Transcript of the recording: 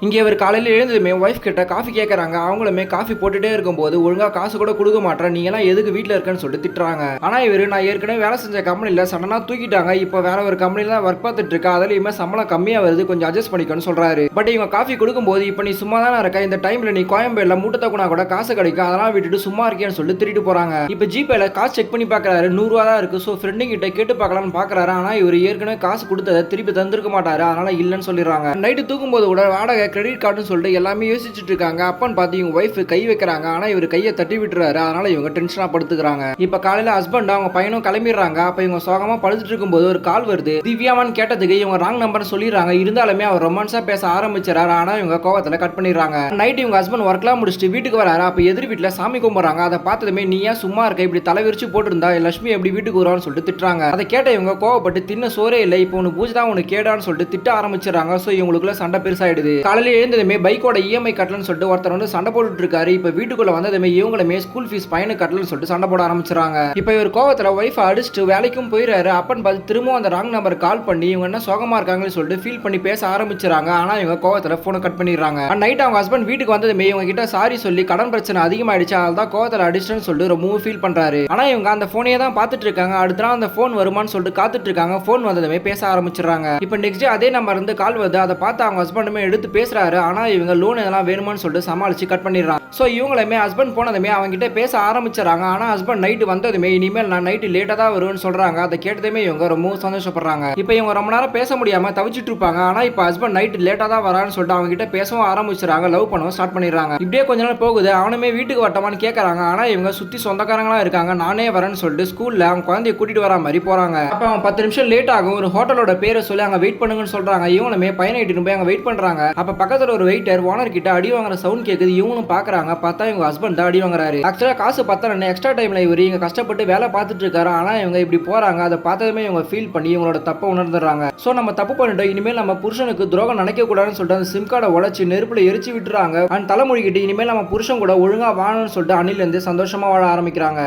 இங்கே இவர் காலையில் எழுந்ததுமே ஒய்ஃப் கிட்ட காஃபி கேட்கறாங்க. அவங்களுமே காஃபி போட்டுட்டே இருக்கும்போது ஒழுங்கா காசு கூட கொடுக்க மாட்டேன், நீ எல்லாம் எதுக்கு வீட்டில் இருக்கன்னு சொல்லிட்டு திட்டுறாங்க. ஆனா இவரு நான் ஏற்கனவே வேலை செஞ்ச கம்பெனில சடனா தூக்கிட்டாங்க, இப்போ வேற ஒரு கம்பெனில தான் ஒர்க் பார்த்துட்டு இருக்கா, அதுலயுமே சம்பளம் கம்மியா வருது, கொஞ்சம் அட்ஜஸ்ட் பண்ணிக்கணும்னு சொல்றாரு. பட் இவங்க காஃபி கொடுக்கும்போது இப்போ நீ சும்மா தானே இருக்க, இந்த டைம்ல நீ கோயம்பேடுல மூட்டை தக்குனா கூட காசு கிடைக்கும், அதெல்லாம் விட்டுட்டு சும்மா இருக்கேன்னு சொல்லிட்டு திருட்டு போறாங்க. இப்போ ஜிபேல காசு செக் பண்ணி பாக்குறாரு, 100 ரூபா தான் இருக்கு. ஸோ ஃப்ரெண்டு கிட்ட கேட்டு பார்க்கலாம்னு பாக்குறாரு. ஆனா இவர் ஏற்கனவே காசு கொடுத்ததை திருப்பி தந்திருக்க மாட்டாரு, அதனால இல்லைன்னு சொல்லிடுறாங்க. நைட்டு தூக்கும்போது கூட வாடகை கிரெடிட் கார்டுன்னு சொல்லிட்டு எல்லாமே யோசிச்சுட்டு இருக்காங்க. அப்பன்னு பார்த்து இவங்க ஒய்ஃப் கை வைக்கிறாங்க. ஆனா இவர் கையை தட்டி விட்டுறாரு, அதனால இவங்க டென்ஷனா படுத்துக்கிறாங்க. இப்ப காலையில ஹஸ்பண்ட் அவங்க பையனும் கிளம்பிடுறாங்க. அப்ப இவங்க சோகமா படுத்துட்டு இருக்கும்போது ஒரு கால் வருது. திவ்யாவான்னு கேட்டதுக்கு இவங்க ராங் நம்பர் சொல்லிடுறாங்க. இருந்தாலுமே அவர் ரொமான்ஸா பேச ஆரம்பிச்சாரு. ஆனா இவங்க கோவத்துல கட் பண்ணிடுறாங்க. நைட் இவங்க ஹஸ்பண்ட் ஒர்க்லாம் முடிச்சுட்டு வீட்டுக்கு வராரு. அப்ப எதிர் வீட்டுல சாமி கும்பிடுறாங்க. அதை பார்த்ததுமே நீ ஏன் சும்மா இருக்க, இப்படி தலை விரிச்சு போட்டுருந்தா லட்சுமி எப்படி வீட்டுக்கு வருவான்னு சொல்லிட்டு திட்டுறாங்க. அதை கேட்ட இவங்க கோவப்பட்டு தின்ன சோரே இல்லை, இப்போ உனக்கு பூஜை தான் உனக்கு கேடான்னு சொல்லிட்டு திட்ட ஆரம்பிச்சிடறாங்க. சோ இவங்களுக்குள்ள சண்டை பெருசாயிடுது. காலையில எழுந்ததுமே பைக்கோட இஎம்ஐ கட்டலன்னு சொல்லிட்டு ஒருத்தர் வந்து சண்டை போட்டுட்டு இருக்காரு. இப்ப வீட்டுக்குள்ள வந்ததுமே இவங்களுமே ஸ்கூல் ஃபீஸ் பையனுக்கு கட்டலன்னு சொல்லிட்டு சண்டை போட ஆரம்பிச்சாங்க. இப்ப இவர் கோவத்துல ஒய்ஃப் அடிச்சுட்டு வேலைக்கும் போயிடுறாரு. அப்பன்னு பார்த்து திரும்பவும் அந்த ராங் நம்பர் கால் பண்ணி இவங்க என்ன சோகமா இருக்காங்கன்னு சொல்லிட்டு ஃபீல் பண்ணி பேச ஆரம்பிச்சாங்க. ஆனா இவங்க கோவத்துல போனை கட் பண்ணிடுறாங்க. நைட் அவங்க ஹஸ்பண்ட் வீட்டுக்கு வந்ததுமே இவங்க கிட்ட சாரி சொல்லி கடன் பிரச்சனை அதிகமாயிடுச்சு, அதனால கோவத்துல அடிச்சுன்னு சொல்லிட்டு ரொம்பவும் ஃபீல் பண்றாரு. ஆனா இவங்க அந்த போனையே தான் பார்த்துட்டு இருக்காங்க. அடுத்த நாள் அந்த போன் வருமானு சொல்லிட்டு காத்துட்டு இருக்காங்க. போன் வந்ததுமே பேச ஆரம்பிச்சிடுறாங்க. இப்ப நெக்ஸ்ட் டே அதே நம்பர் இருந்து கால் வருது. அதை பார்த்து அவங்க ஹஸ்பண்டுமே எடுத்து பேசுறாரு. ஆனா இவங்க லோன் இதெல்லாம் வேணுமான்னு சொல்லிட்டு சமாளிச்சு கட் பண்ணிடுறான். சோ இவங்களுமே ஹஸ்பண்ட் போனதுமே அவங்க கிட்ட பேச ஆரம்பிச்சாங்க. ஆனா ஹஸ்பண்ட் நைட் வந்ததுமே இனிமேல் நான் நைட் லேட்டா தான் வருவேன்னு சொல்றாங்க. அதை கேட்டதுமே இவங்க ரொம்ப சந்தோஷப்படுறாங்க. இப்போ இவங்க ரொம்ப நேரம் பேச முடியாம தவிச்சிட்டு இருப்பாங்க. ஆனா இப்போ ஹஸ்பண்ட் நைட் லேட்டா தான் வரான்னு சொல்லிட்டு அவங்க கிட்ட பேசவும் ஆரம்பிச்சாங்க. லவ் பண்ணவும் ஸ்டார்ட் பண்ணிடுறாங்க. இப்படியே கொஞ்ச நாள் போகுது. அவனுமே வீட்டுக்கு வரட்டமான்னு கேட்கறாங்க. ஆனா இவங்க சுத்தி சொந்தக்காரங்களா இருக்காங்க, நானே வரேன்னு சொல்லிட்டு ஸ்கூல்ல அவங்க குழந்தைய கூட்டிட்டு வர மாதிரி போறாங்க. அப்ப அவங்க 10 நிமிஷம் லேட் ஆகும். ஒரு ஹோட்டலோட பேரை சொல்லி அங்க வெயிட் பண்ணுங்கன்னு சொல்றாங்க. இவங்களுமே பையனை இட்டு போய் அங்க வெயிட் பண்றாங்க. அப்ப பக்கத்துல ஒரு வெயிட்டர் ஓனர் கிட்ட அடி வாங்குற சவுண்ட் கேக்குது. இவங்களும் பாக்குறாங்க. பார்த்தா இவங்க ஹஸ்பண்ட் தான் அடி வாங்குறாரு. ஆக்சுவலா காசு பத்தல, எக்ஸ்ட்ரா டைம்ல இவரு இங்க கஷ்டப்பட்டு வேலை பார்த்துட்டு இருக்காரு. ஆனா இவங்க இப்படி போறாங்க. அதை பார்த்ததுமே இவங்க ஃபீல் பண்ணி இவங்களோட தப்பை உணர்ந்துடுறாங்க. சோ நம்ம தப்பு பண்ணிட்டோம், இனிமேல் நம்ம புருஷனுக்கு துரோகம் நினைக்க கூடாதுன்னு சொல்லிட்டு அந்த சிம் கார்டை உடைச்சு நெருப்புல எரிச்சு விட்டுறாங்க. அந்த தலைமொழிகிட்டு இனிமேல் நம்ம புருஷன் கூட ஒழுங்கா வாழணும்னு சொல்லிட்டு அணில இருந்து சந்தோஷமா வாழ ஆரம்பிக்கிறாங்க.